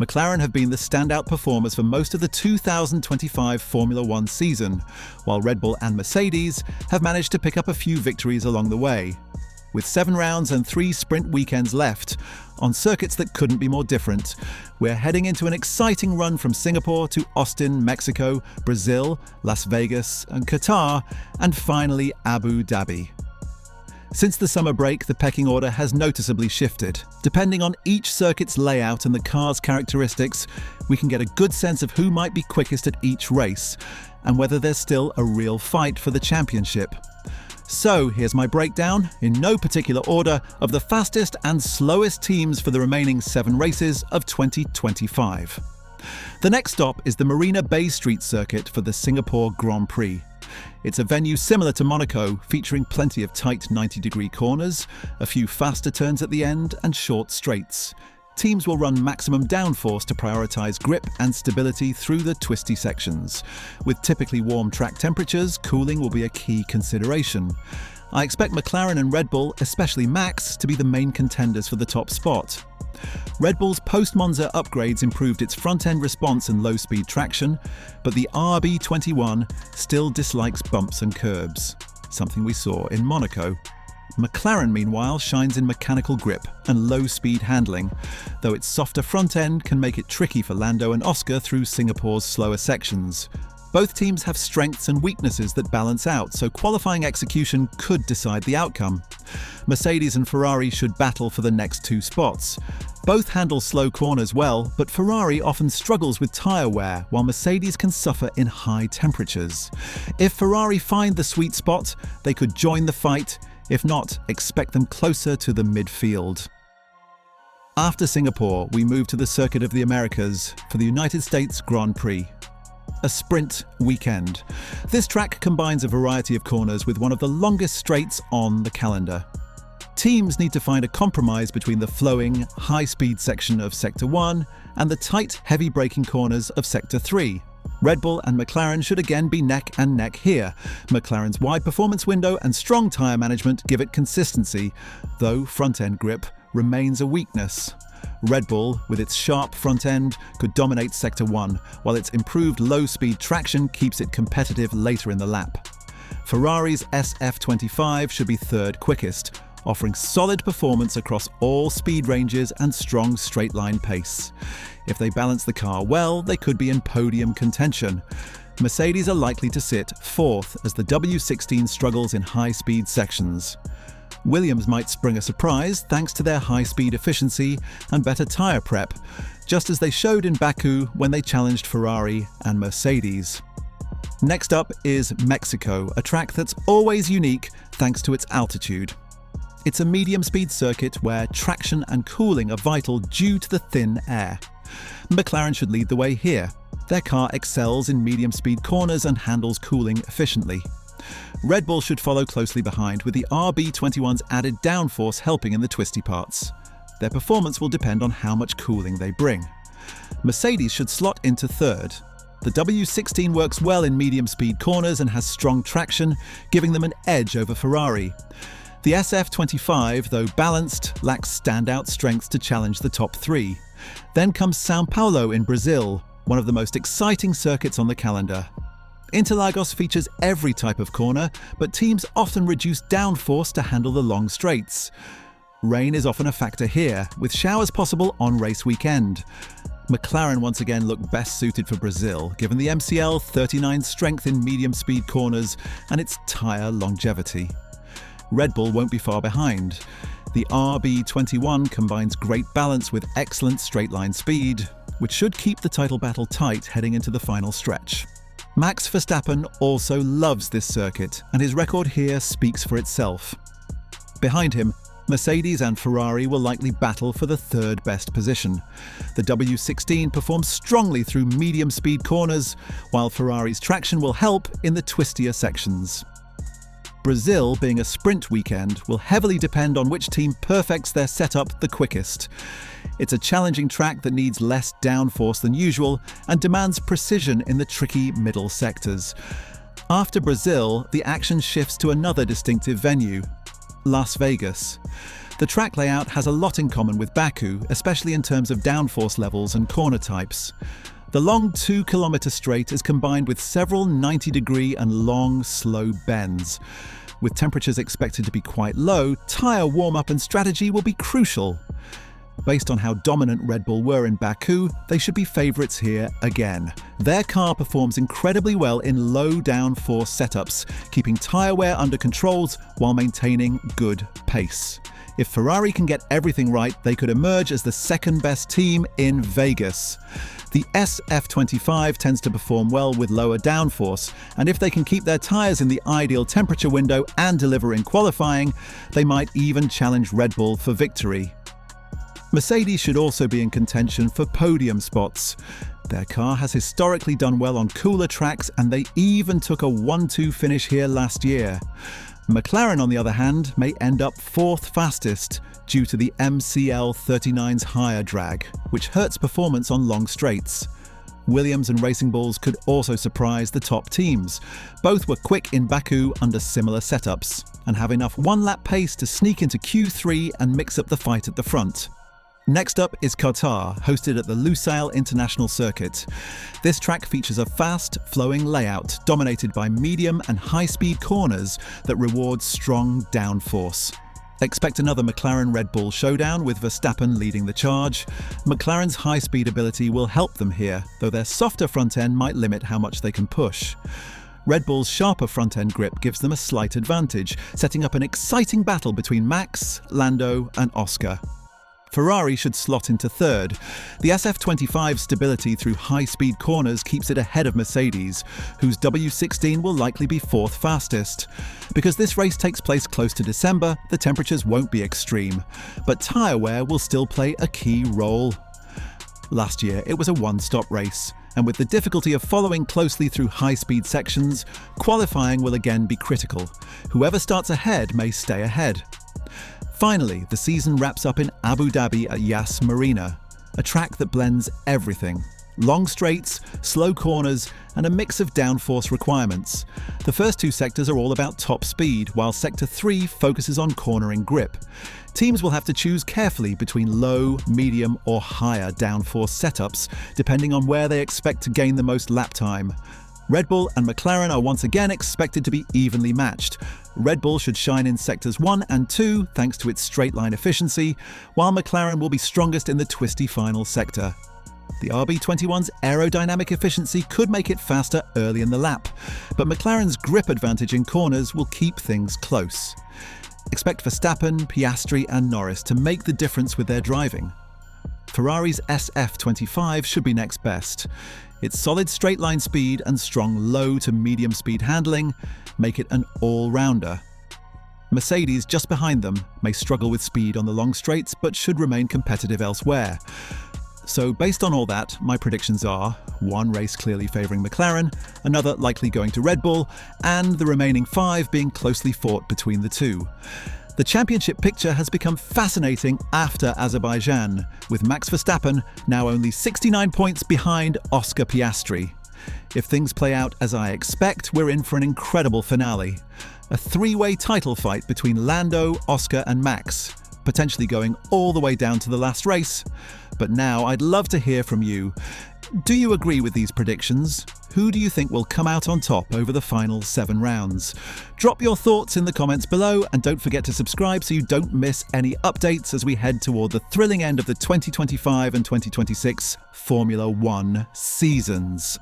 McLaren have been the standout performers for most of the 2025 Formula One season, while Red Bull and Mercedes have managed to pick up a few victories along the way. With 7 rounds and 3 sprint weekends left, on circuits that couldn't be more different, we're heading into an exciting run from Singapore to Austin, Mexico, Brazil, Las Vegas and Qatar, and finally Abu Dhabi. Since the summer break, the pecking order has noticeably shifted. Depending on each circuit's layout and the car's characteristics, we can get a good sense of who might be quickest at each race, and whether there's still a real fight for the championship. So here's my breakdown, in no particular order, of the fastest and slowest teams for the remaining 7 races of 2025. The next stop is the Marina Bay Street circuit for the Singapore Grand Prix. It's a venue similar to Monaco, featuring plenty of tight 90-degree corners, a few faster turns at the end, and short straights. Teams will run maximum downforce to prioritise grip and stability through the twisty sections. With typically warm track temperatures, cooling will be a key consideration. I expect McLaren and Red Bull, especially Max, to be the main contenders for the top spot. Red Bull's post-Monza upgrades improved its front-end response and low-speed traction, but the RB21 still dislikes bumps and curbs, something we saw in Monaco. McLaren, meanwhile, shines in mechanical grip and low-speed handling, though its softer front end can make it tricky for Lando and Oscar through Singapore's slower sections. Both teams have strengths and weaknesses that balance out, so qualifying execution could decide the outcome. Mercedes and Ferrari should battle for the next 2 spots. Both handle slow corners well, but Ferrari often struggles with tyre wear, while Mercedes can suffer in high temperatures. If Ferrari find the sweet spot, they could join the fight. If not, expect them closer to the midfield. After Singapore, we move to the Circuit of the Americas for the United States Grand Prix. A sprint weekend. This track combines a variety of corners with one of the longest straights on the calendar. Teams need to find a compromise between the flowing, high-speed section of Sector 1 and the tight, heavy braking corners of Sector 3. Red Bull and McLaren should again be neck and neck here. McLaren's wide performance window and strong tyre management give it consistency, though front-end grip remains a weakness. Red Bull, with its sharp front end, could dominate Sector 1, while its improved low-speed traction keeps it competitive later in the lap. Ferrari's SF25 should be third quickest, offering solid performance across all speed ranges and strong straight-line pace. If they balance the car well, they could be in podium contention. Mercedes are likely to sit fourth as the W16 struggles in high-speed sections. Williams might spring a surprise thanks to their high-speed efficiency and better tyre prep, just as they showed in Baku when they challenged Ferrari and Mercedes. Next up is Mexico, a track that's always unique thanks to its altitude. It's a medium-speed circuit where traction and cooling are vital due to the thin air. McLaren should lead the way here. Their car excels in medium-speed corners and handles cooling efficiently. Red Bull should follow closely behind, with the RB21's added downforce helping in the twisty parts. Their performance will depend on how much cooling they bring. Mercedes should slot into third. The W16 works well in medium-speed corners and has strong traction, giving them an edge over Ferrari. The SF25, though balanced, lacks standout strength to challenge the top 3. Then comes São Paulo in Brazil, one of the most exciting circuits on the calendar. Interlagos features every type of corner, but teams often reduce downforce to handle the long straights. Rain is often a factor here, with showers possible on race weekend. McLaren once again look best suited for Brazil, given the MCL 39 strength in medium-speed corners and its tyre longevity. Red Bull won't be far behind. The RB21 combines great balance with excellent straight-line speed, which should keep the title battle tight heading into the final stretch. Max Verstappen also loves this circuit, and his record here speaks for itself. Behind him, Mercedes and Ferrari will likely battle for the third best position. The W16 performs strongly through medium-speed corners, while Ferrari's traction will help in the twistier sections. Brazil, being a sprint weekend, will heavily depend on which team perfects their setup the quickest. It's a challenging track that needs less downforce than usual and demands precision in the tricky middle sectors. After Brazil, the action shifts to another distinctive venue, Las Vegas. The track layout has a lot in common with Baku, especially in terms of downforce levels and corner types. The long 2-kilometer straight is combined with several 90-degree and long, slow bends. With temperatures expected to be quite low, tyre warm-up and strategy will be crucial. Based on how dominant Red Bull were in Baku, they should be favourites here again. Their car performs incredibly well in low downforce setups, keeping tyre wear under controls while maintaining good pace. If Ferrari can get everything right, they could emerge as the second-best team in Vegas. The SF25 tends to perform well with lower downforce, and if they can keep their tyres in the ideal temperature window and deliver in qualifying, they might even challenge Red Bull for victory. Mercedes should also be in contention for podium spots. Their car has historically done well on cooler tracks, and they even took a 1-2 finish here last year. McLaren, on the other hand, may end up fourth fastest due to the MCL39's higher drag, which hurts performance on long straights. Williams and Racing Bulls could also surprise the top teams. Both were quick in Baku under similar setups, and have enough one-lap pace to sneak into Q3 and mix up the fight at the front. Next up is Qatar, hosted at the Lusail International Circuit. This track features a fast, flowing layout dominated by medium and high-speed corners that rewards strong downforce. Expect another McLaren-Red Bull showdown with Verstappen leading the charge. McLaren's high-speed ability will help them here, though their softer front end might limit how much they can push. Red Bull's sharper front-end grip gives them a slight advantage, setting up an exciting battle between Max, Lando and Oscar. Ferrari should slot into third. The SF25's stability through high-speed corners keeps it ahead of Mercedes, whose W16 will likely be fourth fastest. Because this race takes place close to December, the temperatures won't be extreme, but tyre wear will still play a key role. Last year, it was a one-stop race, and with the difficulty of following closely through high-speed sections, qualifying will again be critical. Whoever starts ahead may stay ahead. Finally, the season wraps up in Abu Dhabi at Yas Marina, a track that blends everything. Long straights, slow corners, and a mix of downforce requirements. The first two sectors are all about top speed, while Sector 3 focuses on cornering grip. Teams will have to choose carefully between low, medium, or higher downforce setups, depending on where they expect to gain the most lap time. Red Bull and McLaren are once again expected to be evenly matched. Red Bull should shine in sectors 1 and 2 thanks to its straight-line efficiency, while McLaren will be strongest in the twisty final sector. The RB21's aerodynamic efficiency could make it faster early in the lap, but McLaren's grip advantage in corners will keep things close. Expect Verstappen, Piastri and Norris to make the difference with their driving. Ferrari's SF25 should be next best. Its solid straight-line speed and strong low to medium speed handling make it an all-rounder. Mercedes, just behind them, may struggle with speed on the long straights but should remain competitive elsewhere. So based on all that, my predictions are one race clearly favouring McLaren, another likely going to Red Bull, and the remaining 5 being closely fought between the two. The championship picture has become fascinating after Azerbaijan, with Max Verstappen now only 69 points behind Oscar Piastri. If things play out as I expect, we're in for an incredible finale. A 3-way title fight between Lando, Oscar and Max, potentially going all the way down to the last race. But now I'd love to hear from you. Do you agree with these predictions? Who do you think will come out on top over the final 7 rounds? Drop your thoughts in the comments below, and don't forget to subscribe so you don't miss any updates as we head toward the thrilling end of the 2025 and 2026 Formula One seasons.